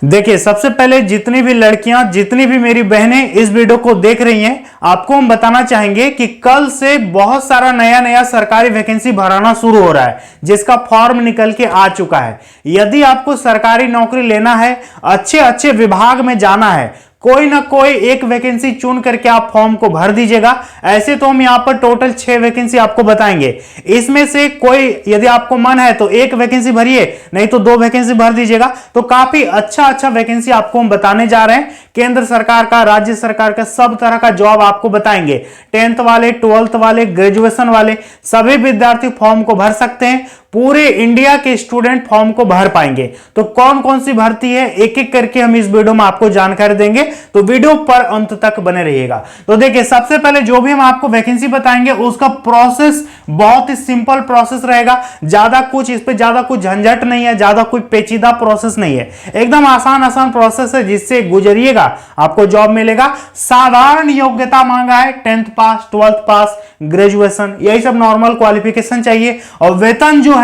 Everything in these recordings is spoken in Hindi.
देखिए, सबसे पहले जितनी भी लड़कियां, जितनी भी मेरी बहनें इस वीडियो को देख रही हैं, आपको हम बताना चाहेंगे कि कल से बहुत सारा नया नया सरकारी वैकेंसी भराना शुरू हो रहा है, जिसका फॉर्म निकल के आ चुका है। यदि आपको सरकारी नौकरी लेना है, अच्छे अच्छे विभाग में जाना है, कोई ना कोई एक वैकेंसी चुन करके आप फॉर्म को भर दीजिएगा। ऐसे तो हम यहां पर टोटल 6 वैकेंसी आपको बताएंगे। इसमें से कोई, यदि आपको मन है तो एक वैकेंसी भरिए, नहीं तो 2 वैकेंसी भर दीजिएगा। तो काफी अच्छा वैकेंसी आपको हम बताने जा रहे हैं। केंद्र सरकार का, राज्य सरकार का, सब तरह का जॉब आपको बताएंगे। 10th वाले, 12th वाले, ग्रेजुएशन वाले सभी विद्यार्थी फॉर्म को भर सकते हैं। पूरे इंडिया के स्टूडेंट फॉर्म को भर पाएंगे। तो कौन कौन सी भर्ती है, एक एक करके हम इस वीडियो में आपको जानकारी देंगे, तो वीडियो पर अंत तक बने रहिएगा। तो देखिए, सबसे पहले जो भी हम आपको वैकेंसी बताएंगे उसका प्रोसेस बहुत ही सिंपल प्रोसेस रहेगा। ज्यादा कुछ इस पे ज्यादा कुछ झंझट नहीं है, ज्यादा कोई पेचीदा प्रोसेस नहीं है, एकदम आसान प्रोसेस है, जिससे गुजरिएगा आपको जॉब मिलेगा। साधारण योग्यता मांगा है, 10th पास, 12th पास, ग्रेजुएशन, यही सब नॉर्मल क्वालिफिकेशन चाहिए। और वेतन जो है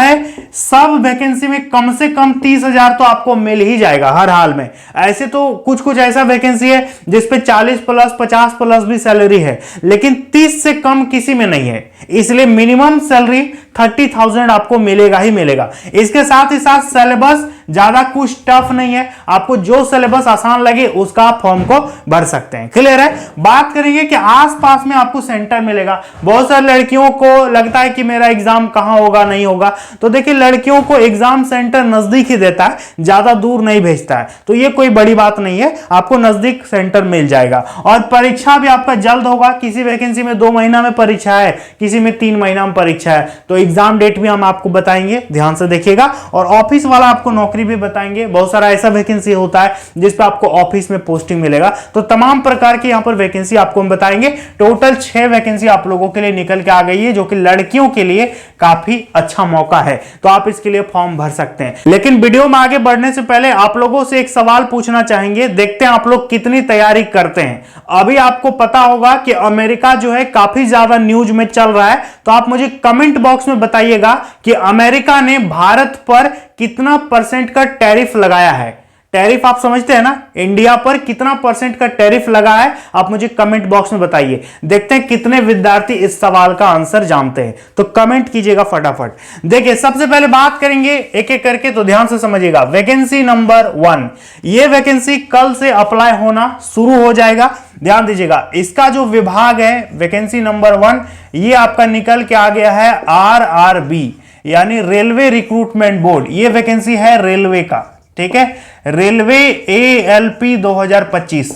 सब वैकेंसी में कम से कम 30,000 तो आपको मिल ही जाएगा हर हाल में। ऐसे तो कुछ ऐसा वैकेंसी है जिसपे 40 प्लस 50 प्लस भी सैलरी है, लेकिन 30 से कम किसी में नहीं है। इसलिए मिनिमम सैलरी 30,000 आपको मिलेगा ही मिलेगा। इसके साथ ही साथ सिलेबस ज्यादा कुछ टफ नहीं है, आपको जो सिलेबस आसान लगे उसका आप फॉर्म को भर सकते हैं। क्लियर है? बात करेंगे कि आसपास में आपको सेंटर मिलेगा। बहुत सारी लड़कियों को लगता है कि मेरा एग्जाम कहां होगा, नहीं होगा। तो देखिए, लड़कियों को एग्जाम सेंटर नजदीक ही देता है, ज्यादा दूर नहीं भेजता है। तो ये कोई बड़ी बात नहीं है, आपको नजदीक सेंटर मिल जाएगा। और परीक्षा भी आपका जल्द होगा। किसी वैकेंसी में 2 महीना में परीक्षा है, किसी में 3 महीना में परीक्षा है। तो एग्जाम डेट भी हम आपको बताएंगे, ध्यान से देखिएगा। और ऑफिस वाला आपको नौकरी भी बताएंगे। बहुत सारा ऐसा वैकेंसी होता है जिस पे आपको ऑफिस में पोस्टिंग मिलेगा। तो तमाम प्रकार की यहां पर वैकेंसी आपको हम बताएंगे। टोटल 6 वैकेंसी आप लोगों के लिए निकल के आ गई है, जो कि लड़कियों के लिए काफी अच्छा मौका है। तो आप इसके लिए फॉर्म भर सकते हैं। लेकिन वीडियो में आगे बढ़ने से पहले आप लोगों से एक सवाल पूछना चाहेंगे। देखते हैं आप लोग कितनी तैयारी करते हैं। अभी आपको पता होगा कि अमेरिका जो है काफी ज्यादा न्यूज में चल रहा है। तो आप मुझे कमेंट बॉक्स में बताइएगा कि अमेरिका ने भारत पर कितना % का टैरिफ लगाया है। टैरिफ आप समझते हैं ना, इंडिया पर कितना % का टैरिफ लगा है, आप मुझे कमेंट बॉक्स में बताइए। देखते हैं कितने विद्यार्थी इस सवाल का आंसर जानते हैं। तो कमेंट कीजिएगा फटाफट। देखिए, सबसे पहले बात करेंगे एक एक करके, तो ध्यान से समझिएगा। वैकेंसी नंबर 1, ये वैकेंसी कल से अप्लाई होना शुरू हो जाएगा। ध्यान दीजिएगा, इसका जो विभाग है वैकेंसी नंबर 1, ये आपका निकल के आ गया है RRB, यानी रेलवे रिक्रूटमेंट बोर्ड। ये वैकेंसी है रेलवे का, ठीक है, रेलवे ALP 2025,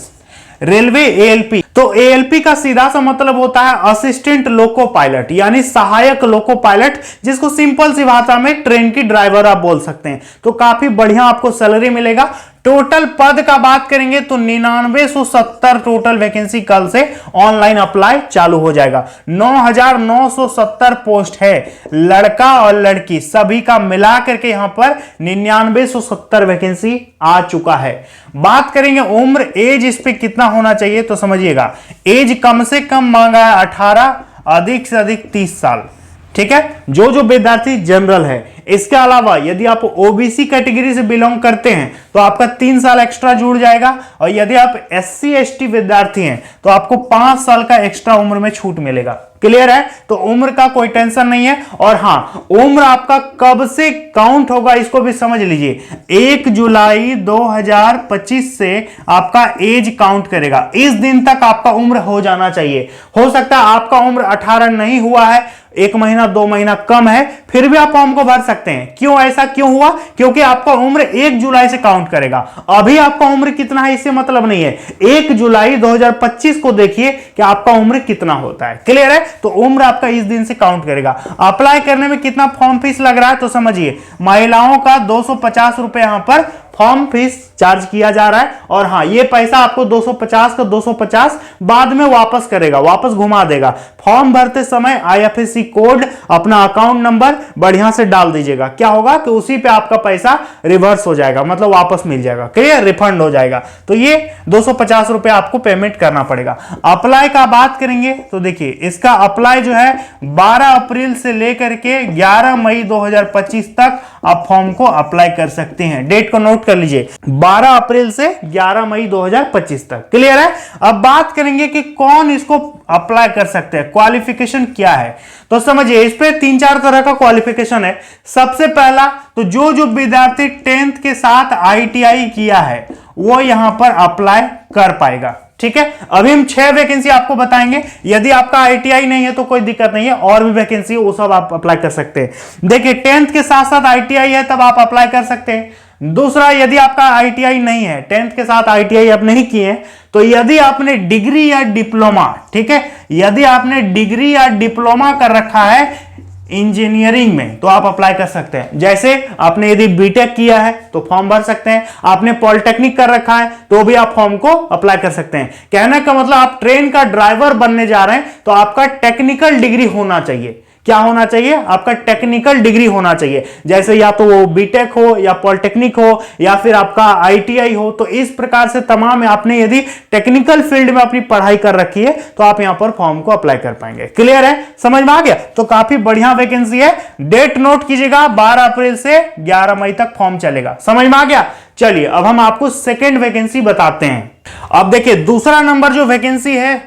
रेलवे ALP। तो ALP का सीधा सा मतलब होता है असिस्टेंट लोको पायलट, यानी सहायक लोको पायलट, जिसको सिंपल सी भाषा में ट्रेन की ड्राइवर आप बोल सकते हैं। तो काफी बढ़िया आपको सैलरी मिलेगा। टोटल पद का बात करेंगे तो 9970 टोटल वैकेंसी कल से ऑनलाइन अप्लाई चालू हो जाएगा। 9970 पोस्ट है, लड़का और लड़की सभी का मिला करके यहां पर 9970 वैकेंसी आ चुका है। बात करेंगे उम्र, एज इस पे कितना होना चाहिए, तो समझिएगा एज कम से कम मांगा है 18, अधिक से अधिक 30 साल, ठीक है, जो विद्यार्थी जनरल है। इसके अलावा यदि आप ओबीसी कैटेगरी से बिलोंग करते हैं तो आपका 3 साल एक्स्ट्रा जुड़ जाएगा। और यदि आप SC ST विद्यार्थी हैं तो आपको 5 साल का एक्स्ट्रा उम्र में छूट मिलेगा। क्लियर है? तो उम्र का कोई टेंशन नहीं है। और हां, उम्र आपका कब से काउंट होगा इसको भी समझ लीजिए। 1 जुलाई 2025 से आपका एज काउंट करेगा। इस दिन तक आपका उम्र हो जाना चाहिए। हो सकता है आपका उम्र 18 नहीं हुआ है, 1 महीना 2 महीना कम है, फिर भी आप फॉर्म को भर सकते हैं। क्यों, ऐसा क्यों हुआ? क्योंकि आपका उम्र 1 जुलाई से काउंट करेगा। अभी आपका उम्र कितना है इससे मतलब नहीं है। 1 जुलाई 2025 को देखिए कि आपका उम्र कितना होता है। क्लियर है? तो उम्र आपका इस दिन से काउंट करेगा। अप्लाई करने में कितना फॉर्म फीस लग रहा है, तो समझिए महिलाओं का 250 रुपए यहां पर फॉर्म फीस चार्ज किया जा रहा है। और हां, ये पैसा आपको 250 का 250 बाद में वापस करेगा, वापस घुमा देगा। फॉर्म भरते समय IFSC कोड, अपना अकाउंट नंबर बढ़िया से डाल दीजिएगा। क्या होगा कि उसी पे आपका पैसा रिवर्स हो जाएगा, मतलब वापस मिल जाएगा। क्लियर? रिफंड हो जाएगा। तो ये 250 रुपए आपको पेमेंट करना पड़ेगा। अप्लाई का बात करेंगे तो देखिए, इसका अप्लाई जो है 12 अप्रैल से लेकर के 11 मई 2025 तक आप फॉर्म को अप्लाई कर सकते हैं। डेट को नोट नोट कर लीजिए, 12 अप्रैल से 11 मई 2025 तक। क्लियर है? अब बात करेंगे कि कौन इसको अप्लाई कर सकते हैं, क्वालिफिकेशन क्या है। तो समझिए, इस पे 3-4 तरह का क्वालिफिकेशन है। सबसे पहला तो जो विद्यार्थी 10th के साथ ITI किया है वो यहां पर अप्लाई कर पाएगा। ठीक है, अभी हम 6 वैकेंसी आपको बताएंगे। यदि आपका ITI नहीं है तो कोई दिक्कत नहीं है, और भी वैकेंसी वो सब आप अप्लाई कर सकते हैं। देखिए, 10th के साथ साथ ITI है तब आप अप्लाई कर सकते हैं। दूसरा, यदि आपका ITI नहीं है, 10th के साथ ITI आप नहीं किए, तो यदि आपने डिग्री या डिप्लोमा, ठीक है, यदि आपने डिग्री या डिप्लोमा कर रखा है इंजीनियरिंग में तो आप अप्लाई कर सकते हैं। जैसे आपने यदि बीटेक किया है तो फॉर्म भर सकते हैं, आपने पॉलिटेक्निक कर रखा है तो भी आप फॉर्म को अप्लाई कर सकते हैं। कहने का मतलब, आप ट्रेन का ड्राइवर बनने जा रहे हैं तो आपका टेक्निकल डिग्री होना चाहिए। क्या होना चाहिए? आपका टेक्निकल डिग्री होना चाहिए। जैसे या तो वो बीटेक हो या पॉलिटेक्निक हो या फिर आपका ITI हो। तो इस प्रकार से तमाम, आपने यदि टेक्निकल फील्ड में अपनी पढ़ाई कर रखी है तो आप यहां पर फॉर्म को अप्लाई कर पाएंगे। क्लियर है? समझ में आ गया? तो काफी बढ़िया वैकेंसी है। डेट नोट कीजिएगा, 12 अप्रैल से 11 मई तक फॉर्म चलेगा। समझ में आ गया? चलिए, अब हम आपको सेकेंड वैकेंसी बताते हैं। अब देखिए, दूसरा नंबर जो वैकेंसी है,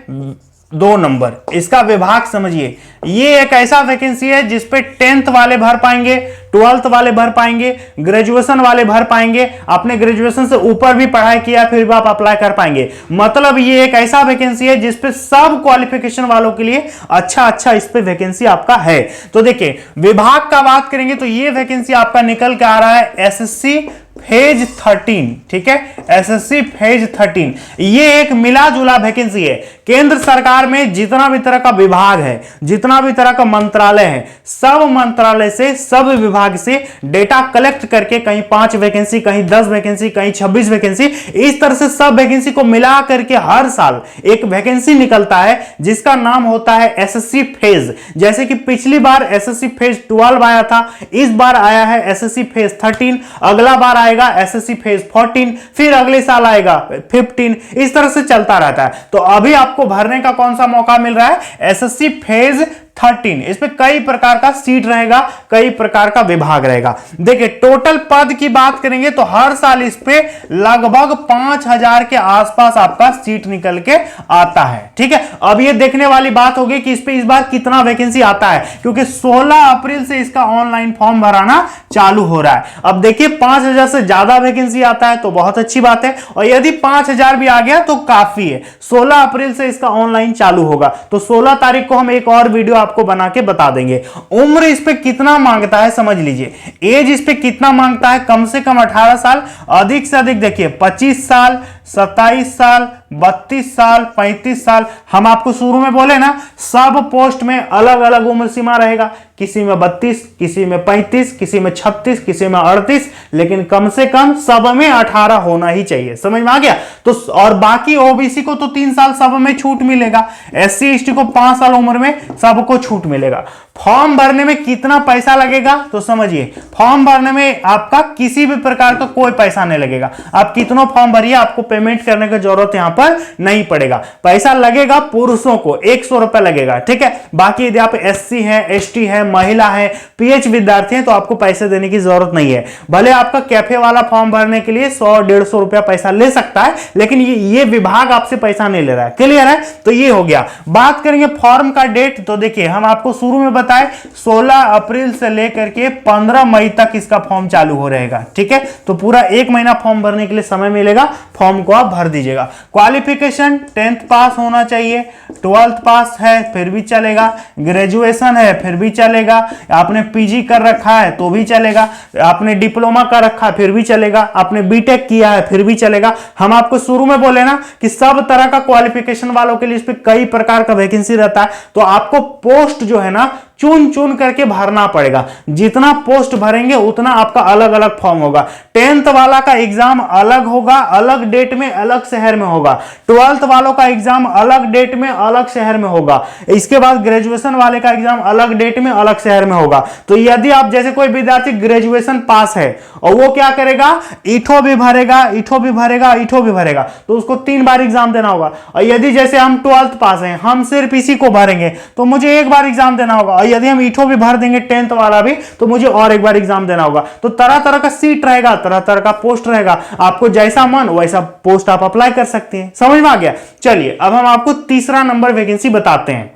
2 नंबर, इसका विभाग समझिए। ये एक ऐसा वैकेंसी है जिसपे 10th वाले भर पाएंगे, 12th वाले भर पाएंगे, ग्रेजुएशन वाले भर पाएंगे। आपने ग्रेजुएशन से ऊपर भी पढ़ाई किया फिर भी आप अप्लाई कर पाएंगे। मतलब ये एक ऐसा वैकेंसी है जिसपे सब क्वालिफिकेशन वालों के लिए अच्छा इस पे वैकेंसी आपका है। तो देखिए, विभाग का बात करेंगे तो ये वैकेंसी आपका निकल के आ रहा है SSC फेज 13। ठीक है, SSC फेज 13 ये एक मिला जुला वैकेंसी है। केंद्र सरकार में जितना भी तरह का विभाग है, जितना भी तरह का मंत्रालय है, सब मंत्रालय से, सब विभाग से डेटा कलेक्ट करके कहीं 5 वैकेंसी, कहीं 10 वैकेंसी, कहीं 26 वैकेंसी, इस तरह से सब वैकेंसी को मिला करके हर साल एक वैकेंसी निकलता है जिसका नाम होता है SSC फेज। जैसे कि पिछली बार SSC फेज 12 आया था, इस बार आया है SSC फेज 13, अगला बार आएगा SSC फेज 14, फिर अगले साल आएगा 15, इस तरह से चलता रहता है। तो अभी आपको भरने का कौन सा मौका मिल रहा है? SSC phase 13। इस पे कई प्रकार का सीट रहेगा, कई प्रकार का विभाग रहेगा। देखिए, टोटल पद की बात करेंगे तो हर साल इस पे लगभग 5000 के आसपास आपका सीट निकल के आता है। ठीक है, अब ये देखने वाली बात होगी कि इस पे इस बार कितना वैकेंसी आता है, क्योंकि 16 अप्रैल से इसका ऑनलाइन फॉर्म भराना चालू हो रहा है। अब देखिए, 5000 से ज्यादा वैकेंसी आता है तो बहुत अच्छी बात है, और यदि 5000 भी आ गया तो काफी है। 16 अप्रैल से इसका ऑनलाइन चालू होगा, तो 16 तारीख को हम एक और वीडियो आपको बना के बता देंगे। उम्र इस पे कितना मांगता है समझ लीजिए, एज इस पे कितना मांगता है? कम से कम 18 साल, अधिक से अधिक देखिए 25 साल, 27 साल, 32 साल, 35 साल। हम आपको शुरू में बोले ना, सब पोस्ट में अलग अलग उम्र सीमा रहेगा, किसी में 32, किसी में 35, किसी में 36, किसी में 38, लेकिन कम से कम सब में 18 होना ही चाहिए। समझ में आ गया? तो और बाकी OBC को तो 3 साल सब में छूट मिलेगा, SC ST को 5 साल उम्र में सबको छूट मिलेगा। फॉर्म भरने में कितना पैसा लगेगा तो समझिए, फॉर्म भरने में आपका किसी भी प्रकार का कोई पैसा नहीं लगेगा। आप कितना फॉर्म भरिए, आपको पेमेंट करने की जरूरत यहां पर नहीं पड़ेगा। पैसा लगेगा पुरुषों को 100 रुपए लगेगा। ठीक है, बाकी यदि आप SC है, ST है, महिला है, PH विद्यार्थी है तो आपको पैसे देने की जरूरत नहीं है। भले आपका कैफे वाला फॉर्म भरने के लिए 100-150 रुपया पैसा ले सकता है, लेकिन ये विभाग आपसे पैसा नहीं ले रहा है। क्लियर है? तो ये हो गया। बात करेंगे फॉर्म का डेट, तो देखिए, हम आपको शुरू में 16 अप्रैल से लेकर के 15 मई तक इसका फॉर्म चालू हो रहेगा। ठीक है, तो पूरा 1 महीना फॉर्म भरने के लिए समय मिलेगा, फॉर्म को आप भर दीजिएगा। क्वालिफिकेशन 10th पास होना चाहिए, 12th पास है फिर भी चलेगा, ग्रेजुएशन है फिर भी चलेगा, आपने PG कर रखा है तो भी चलेगा, आपने डिप्लोमा कर रखा है फिर भी चलेगा, आपने बीटेक किया है फिर भी चलेगा। हम आपको शुरू में बोले ना कि सब तरह का क्वालिफिकेशन वालों के लिए इस पे कई प्रकार का वैकेंसी रहता है, तो आपको पोस्ट जो है ना चुन चुन करके भरना पड़ेगा। जितना पोस्ट भरेंगे उतना आपका अलग अलग फॉर्म होगा। 10th वाला का एग्जाम अलग होगा, अलग डेट में, अलग शहर में होगा। 12th वालों का एग्जाम अलग डेट में, अलग शहर में होगा। इसके बाद ग्रेजुएशन वाले का एग्जाम अलग डेट में, अलग शहर में होगा। तो यदि आप जैसे कोई विद्यार्थी ग्रेजुएशन पास है और वो क्या करेगा, ईठो भी भरेगा, ईठो भी भरेगा, ईठो भी भरेगा, तो उसको 3 बार एग्जाम देना होगा। और यदि जैसे हम 12th पास हैं, हम सिर्फ इसी को भरेंगे तो मुझे 1 बार एग्जाम देना होगा। यदि हम ईठो भी भर देंगे 10th वाला भी, तो मुझे और एक बार एग्जाम देना होगा। तो तरह तरह का सीट रहेगा, तरह तरह का पोस्ट रहेगा, आपको जैसा मन वैसा पोस्ट आप अप्लाई कर सकते हैं। समझ में आ गया? चलिए अब हम आपको तीसरा नंबर वैकेंसी बताते हैं।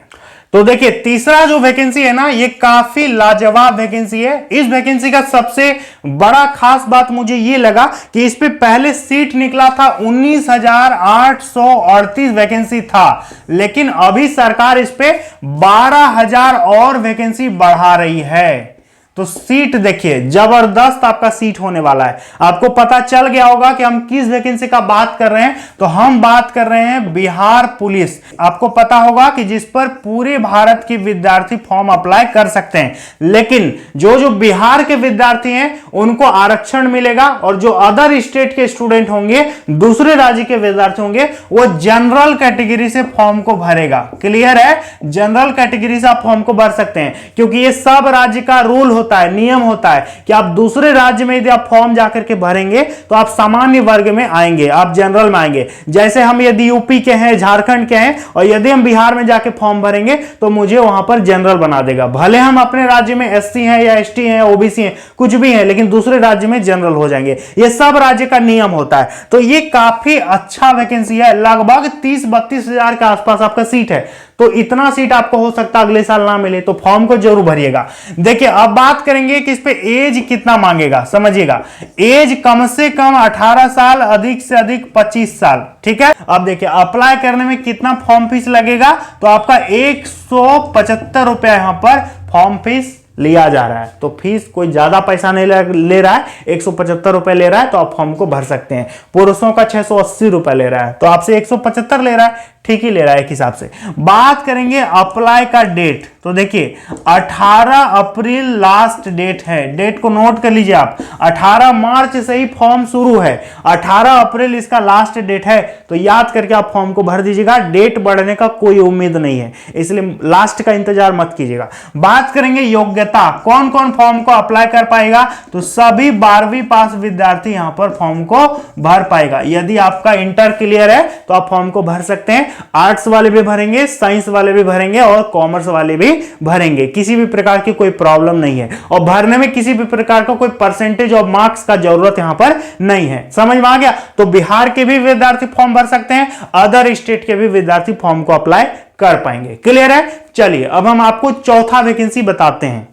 तो देखिए तीसरा जो वैकेंसी है ना, ये काफी लाजवाब वैकेंसी है। इस वैकेंसी का सबसे बड़ा खास बात मुझे ये लगा कि इस पे पहले सीट निकला था 19,838 वैकेंसी था, लेकिन अभी सरकार इस पे 12,000 और वैकेंसी बढ़ा रही है। तो सीट देखिए, जबरदस्त आपका सीट होने वाला है। आपको पता चल गया होगा कि हम किस वैकेंसी का बात कर रहे हैं। तो हम बात कर रहे हैं बिहार पुलिस। आपको पता होगा कि जिस पर पूरे भारत के विद्यार्थी फॉर्म अप्लाई कर सकते हैं, लेकिन जो जो बिहार के विद्यार्थी हैं उनको आरक्षण मिलेगा, और जो अदर स्टेट के स्टूडेंट होंगे, दूसरे राज्य के विद्यार्थी होंगे, वो जनरल कैटेगरी से फॉर्म को भरेगा। क्लियर है? जनरल कैटेगरी से आप फॉर्म को भर सकते हैं, क्योंकि ये सब राज्य का रूल होता है, नियम होता है कि आप दूसरे राज्य में यदि आप फॉर्म जाकर के भरेंगे तो आप सामान्य वर्ग में आएंगे, आप जनरल में आएंगे। जैसे हम यदि यूपी के हैं, झारखंड के हैं, और यदि हम बिहार में जाके फॉर्म भरेंगे तो मुझे वहां पर जनरल बना देगा। भले हम अपने राज्य में एससी हैं या एसटी हैं, ओबीसी हैं, कुछ भी हैं, लेकिन दूसरे राज्य में जनरल हो जाएंगे। ये सब राज्य का नियम होता है। तो ये काफी अच्छा वैकेंसी है। लगभग 30-32 हजार के आसपास आपका सीट है। तो इतना सीट आपको हो सकता है अगले साल ना मिले, तो फॉर्म को जरूर भरिएगा। देखिए अब बात करेंगे कि इस पे एज कितना मांगेगा। समझिएगा, एज कम से कम 18 साल, अधिक से अधिक 25 साल। ठीक है? अब देखिए अप्लाई करने में कितना फॉर्म फीस लगेगा। तो आपका 175 रुपया यहां पर फॉर्म फीस लिया जा रहा है। तो फीस कोई ज्यादा पैसा नहीं ले रहा है, 175 रुपए ले रहा है, तो आप फॉर्म को भर सकते हैं। पुरुषों का 680 रुपए ले रहा है, तो आपसे 175 ले रहा है, ठीक ही ले रहा है एक हिसाब से। बात करेंगे अप्लाई का डेट। तो देखिए 18 अप्रैल लास्ट डेट है। डेट को नोट कर लीजिए आप। 18 मार्च से ही फॉर्म शुरू है, 18 अप्रैल इसका लास्ट डेट है। तो याद करके आप फॉर्म को भर दीजिएगा। डेट बढ़ने का कोई उम्मीद नहीं है, इसलिए लास्ट का इंतजार मत कीजिएगा। बात करेंगे योग्यता, कौन कौन फॉर्म को अप्लाई कर पाएगा। तो सभी 12वीं पास विद्यार्थी यहां पर फॉर्म को भर पाएगा। यदि आपका इंटर क्लियर है तो आप फॉर्म को भर सकते हैं। आर्ट्स वाले भी भरेंगे, साइंस वाले भी भरेंगे, और कॉमर्स वाले भी भरेंगे। किसी भी प्रकार की कोई प्रॉब्लम नहीं है, और भरने में किसी भी प्रकार का कोई परसेंटेज और मार्क्स का जरूरत यहां पर नहीं है। समझ में आ गया? तो बिहार के भी विद्यार्थी फॉर्म भर सकते हैं, अदर स्टेट के भी विद्यार्थी फॉर्म को अप्लाई कर पाएंगे। क्लियर है? चलिए अब हम आपको चौथा वैकेंसी बताते हैं।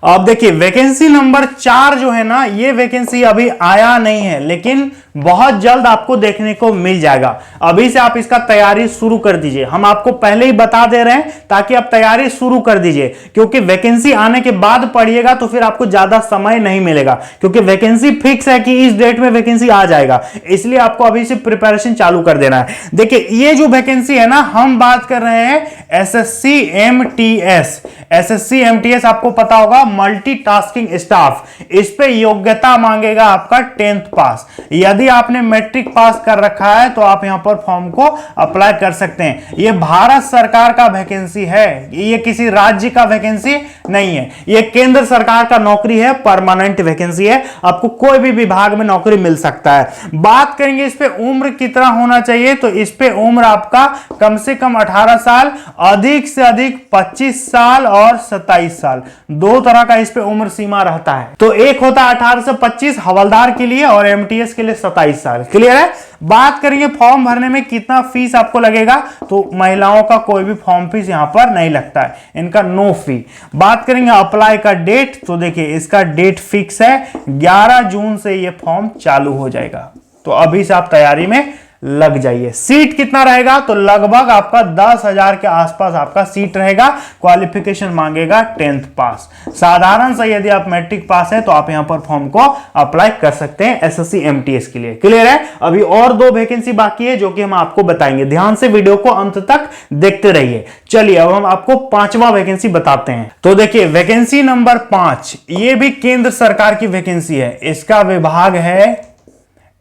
अब देखिए वैकेंसी नंबर 4 जो है ना, ये वैकेंसी अभी आया नहीं है, लेकिन बहुत जल्द आपको देखने को मिल जाएगा। अभी से आप इसका तैयारी शुरू कर दीजिए। हम आपको पहले ही बता दे रहे हैं ताकि आप तैयारी शुरू कर दीजिए, क्योंकि वैकेंसी आने के बाद पढ़िएगा तो फिर आपको ज्यादा समय नहीं मिलेगा, क्योंकि वैकेंसी फिक्स है कि इस डेट में वैकेंसी आ जाएगा। इसलिए आपको अभी से प्रिपरेशन चालू कर देना है। देखिए ये जो वैकेंसी है ना, हम बात कर रहे हैं एसएससी एमटीएस। एसएससी एमटीएस आपको पता होगा, मल्टीटास्किंग स्टाफ। इस पे योग्यता मांगेगा आपका 10th पास। यदि आपने मैट्रिक पास कर रखा है तो आप यहां पर फॉर्म को अप्लाई कर सकते हैं। यह भारत सरकार का वैकेंसी है, ये किसी राज्य का वैकेंसी नहीं है। यह केंद्र सरकार का नौकरी है, परमानेंट वैकेंसी है। आपको कोई भी विभाग में नौकरी मिल सकता है। बात करेंगे इस पे उम्र कितना होना चाहिए, तो इस पे उम्र आपका कम से कम 18 साल, अधिक से अधिक 25 साल और 27 साल। दो तरह का इस पे उम्र सीमा रहता है। तो एक होता है 18 से 25 हवलदार के लिए, और एमटीएस के लिए 27 साल। क्लियर है? बात करेंगे फॉर्म भरने में कितना फीस आपको लगेगा, तो महिलाओं का कोई भी फॉर्म फीस यहां पर नहीं लगता है, इनका नो फी। बात करेंगे अप्लाई का डेट, तो देखिए इसका डेट फिक्स है, 11 जून से ये फॉर्म चालू हो जाएगा। तो अभी से आप तैयारी में लग जाइए। सीट कितना रहेगा, तो लगभग आपका 10,000 के आसपास आपका सीट रहेगा। क्वालिफिकेशन मांगेगा 10th पास। साधारण से यदि आप मैट्रिक पास है तो आप यहां पर फॉर्म को अप्लाई कर सकते हैं एसएससी एमटीएस के लिए। क्लियर है? अभी और 2 वैकेंसी बाकी है जो कि हम आपको बताएंगे। ध्यान से वीडियो को अंत तक देखते रहिए। चलिए अब हम आपको 5वां वैकेंसी बताते हैं। तो देखिए वैकेंसी नंबर 5, ये भी केंद्र सरकार की वैकेंसी है। इसका विभाग है,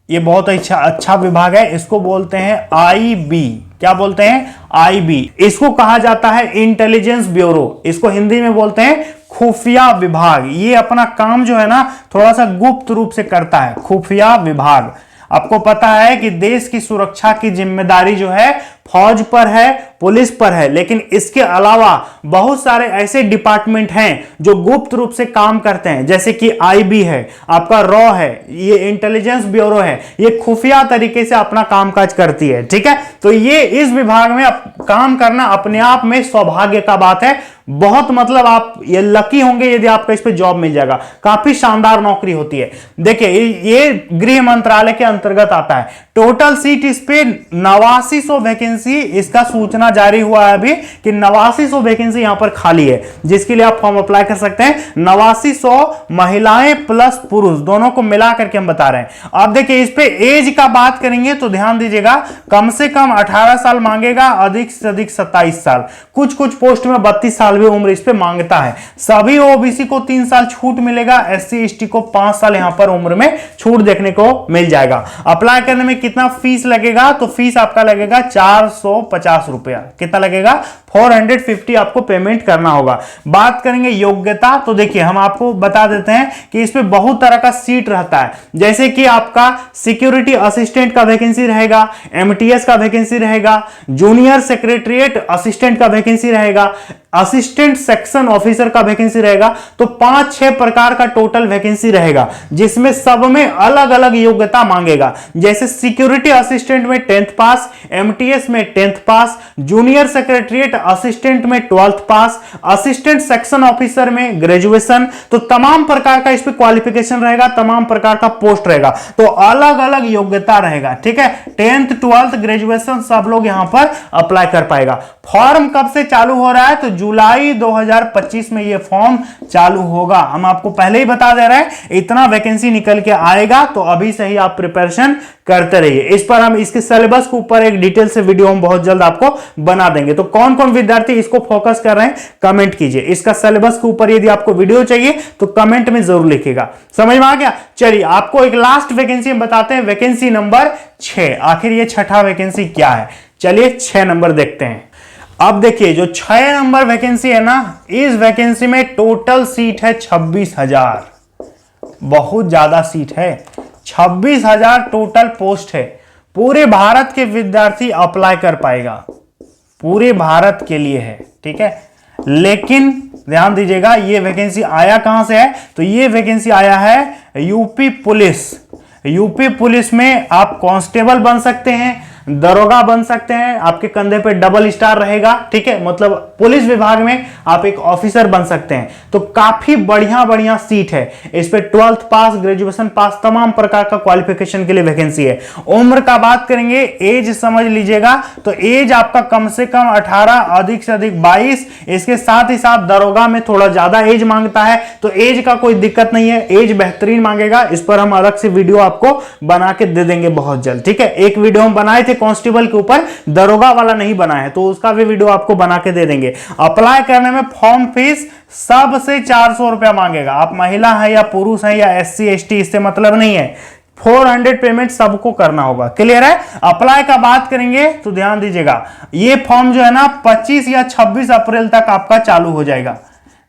ये बहुत अच्छा विभाग है, इसको बोलते हैं आईबी। क्या बोलते हैं? आईबी। इसको कहा जाता है इंटेलिजेंस ब्यूरो, इसको हिंदी में बोलते हैं खुफिया विभाग। ये अपना काम जो है ना थोड़ा सा गुप्त रूप से करता है, खुफिया विभाग। आपको पता है कि देश की सुरक्षा की जिम्मेदारी जो है फौज पर है, पुलिस पर है, लेकिन इसके अलावा बहुत सारे ऐसे डिपार्टमेंट हैं जो गुप्त रूप से काम करते हैं, जैसे कि आईबी है, आपका रॉ है, ये इंटेलिजेंस ब्यूरो है, ये खुफिया तरीके से अपना कामकाज करती है। ठीक है, तो ये इस विभाग में काम करना अपने आप में सौभाग्य का बात है। बहुत मतलब आप ये लकी होंगे यदि आपको इस पे जॉब मिल जाएगा, काफी शानदार नौकरी होती है। देखिए ये गृह मंत्रालय के अंतर्गत आता है। टोटल सीट इस पे 8900 वैकेंसी, इसका सूचना जारी हुआ है अभी कि 8900 वैकेंसी यहां पर खाली है, जिसके लिए आप फॉर्म अप्लाई कर सकते हैं। 8900 महिलाएं प्लस पुरुष दोनों को मिला करके हम बता रहे हैं। अब देखिए इस पे एज का बात करेंगे तो ध्यान दीजिएगा, कम से कम 18 साल मांगेगा, अधिक से अधिक 27 साल, कुछ कुछ पोस्ट में 32 साल भी उम्र इस पे मांगता है। सभी ओबीसी को 3 साल छूट मिलेगा, एससी एसटी को 5 साल यहां पर उम्र में छूट देखने को मिल जाएगा। अप्लाई करने में कितना फीस लगेगा, तो फीस आपका लगेगा 450 रुपया। कितना लगेगा? 450 आपको पेमेंट करना होगा। बात करेंगे योग्यता, तो देखिए हम आपको बता देते हैं कि इसमें बहुत तरह का सीट रहता है, जैसे कि आपका सिक्योरिटी असिस्टेंट का वैकेंसी रहेगा, एमटीएस का वैकेंसी रहेगा, जूनियर सेक्रेटरीट असिस्टेंट का वैकेंसी रहेगा, असिस्टेंट सेक्शन ऑफिसर का वैकेंसी रहेगा। तो 5-6 प्रकार का टोटल वैकेंसी रहेगा, जिसमें सब में अलग अलग योग्यता मांगेगा। जैसे सिक्योरिटी असिस्टेंट में 10th पास, एमटीएस में 10th पास, जूनियर सेक्रेटरीट असिस्टेंट में 12th पास, असिस्टेंट सेक्शन ऑफिसर में ग्रेजुएशन। तो तमाम प्रकार का इस पे क्वालिफिकेशन रहेगा, तमाम प्रकार का पोस्ट रहेगा, तो अलग अलग योग्यता रहेगा। ठीक है, 10th 12th ग्रेजुएशन सब लोग यहां पर अप्लाई कर पाएगा। फॉर्म कब से चालू हो रहा है? तो जुलाई 2025 में ये फॉर्म चालू होगा। हम आपको पहले ही बता दे रहे हैं, इतना वैकेंसी निकल के आएगा, तो अभी से ही आप प्रिपरेशन करते रहिए। इस पर हम इसके सिलेबस के ऊपर एक डिटेल से वीडियो हम बहुत जल्द आपको बना देंगे। तो कौन कौन विद्यार्थी इसको फोकस कर रहे हैं कमेंट कीजिए। इसका सिलेबस के ऊपर यदि आपको वीडियो चाहिए तो कमेंट में जरूर लिखिएगा। समझ में आ गया? चलिए आपको एक लास्ट वैकेंसी हम बताते हैं, वैकेंसी नंबर 6। आखिर ये छठा वैकेंसी क्या है? चलिए 6 नंबर देखते हैं। अब देखिए जो 6 नंबर वैकेंसी है ना, इस वैकेंसी में टोटल सीट है 26,000। बहुत ज्यादा सीट है, 26,000 टोटल पोस्ट है। पूरे भारत के विद्यार्थी अप्लाई कर पाएगा, पूरे भारत के लिए है। ठीक है, लेकिन ध्यान दीजिएगा ये वैकेंसी आया कहां से है? तो ये वैकेंसी आया है यूपी पुलिस। यूपी पुलिस में आप कांस्टेबल बन सकते हैं, दरोगा बन सकते हैं, आपके कंधे पे डबल स्टार रहेगा। ठीक है, मतलब पुलिस विभाग में आप एक ऑफिसर बन सकते हैं। तो काफी बढ़िया बढ़िया सीट है। इस पे 12th पास, ग्रेजुएशन पास, तमाम प्रकार का क्वालिफिकेशन के लिए वैकेंसी है। उम्र का बात करेंगे, एज समझ लीजिएगा, तो एज आपका कम से कम 18, अधिक से अधिक 22। इसके साथ ही साथ दरोगा में थोड़ा ज्यादा एज मांगता है, तो एज का कोई दिक्कत नहीं है, एज बेहतरीन मांगेगा। इस पर हम अलग से वीडियो आपको बना के दे देंगे बहुत जल्द। ठीक है, एक वीडियो हम बनाए थे कांस्टेबल के ऊपर, दरोगा वाला नहीं बना है, तो उसका भी वीडियो आपको बना के दे देंगे। अप्लाई करने में फॉर्म फीस सबसे 400 रुपया मांगेगा। आप महिला है या पुरुष है या एससी एसटी, इससे मतलब नहीं है। 400 पेमेंट सबको करना होगा। क्लियर है? अप्लाई का बात करेंगे तो ध्यान दीजिएगा, ये फॉर्म जो है ना 25 या 26 अप्रैल तक आपका चालू हो जाएगा।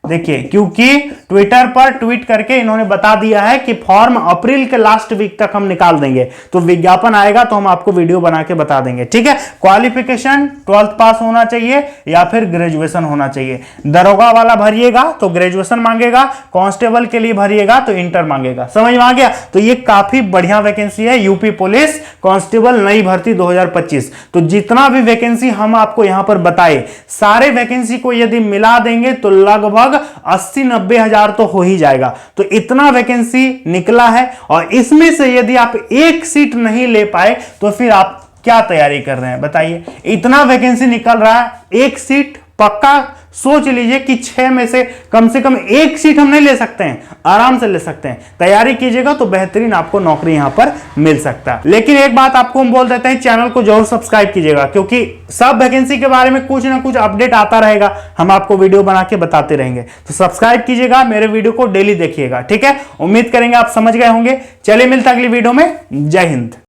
देखिए, क्योंकि ट्विटर पर ट्वीट करके इन्होंने बता दिया है कि फॉर्म अप्रैल के लास्ट वीक तक हम निकाल देंगे, तो विज्ञापन आएगा तो हम आपको वीडियो बना के बता देंगे। ठीक है, क्वालिफिकेशन 12th पास होना चाहिए या फिर ग्रेजुएशन होना चाहिए। दरोगा वाला भरिएगा तो ग्रेजुएशन मांगेगा, कांस्टेबल के लिए भरिएगा तो इंटर मांगेगा। समझ में आ गया? तो ये काफी बढ़िया वैकेंसी है, यूपी पुलिस कांस्टेबल नई भर्ती 2025। तो जितना भी वैकेंसी हम आपको यहां पर बताए, सारे वैकेंसी को यदि मिला देंगे तो लगभग 80-90 हजार तो हो ही जाएगा। तो इतना वैकेंसी निकला है, और इसमें से यदि आप एक सीट नहीं ले पाए तो फिर आप क्या तैयारी कर रहे हैं बताइए? इतना वैकेंसी निकल रहा है, एक सीट पक्का सोच लीजिए कि 6 में से कम एक सीट हम नहीं ले सकते हैं, आराम से ले सकते हैं। तैयारी कीजिएगा तो बेहतरीन आपको नौकरी यहां पर मिल सकता है। लेकिन एक बात आपको हम बोल देते हैं, चैनल को जरूर सब्सक्राइब कीजिएगा, क्योंकि सब वैकेंसी के बारे में कुछ ना कुछ अपडेट आता रहेगा, हम आपको वीडियो बना के बताते रहेंगे। तो सब्सक्राइब कीजिएगा, मेरे वीडियो को डेली देखिएगा। ठीक है, उम्मीद करेंगे आप समझ गए होंगे। चलिए मिलते हैं अगली वीडियो में। जय हिंद।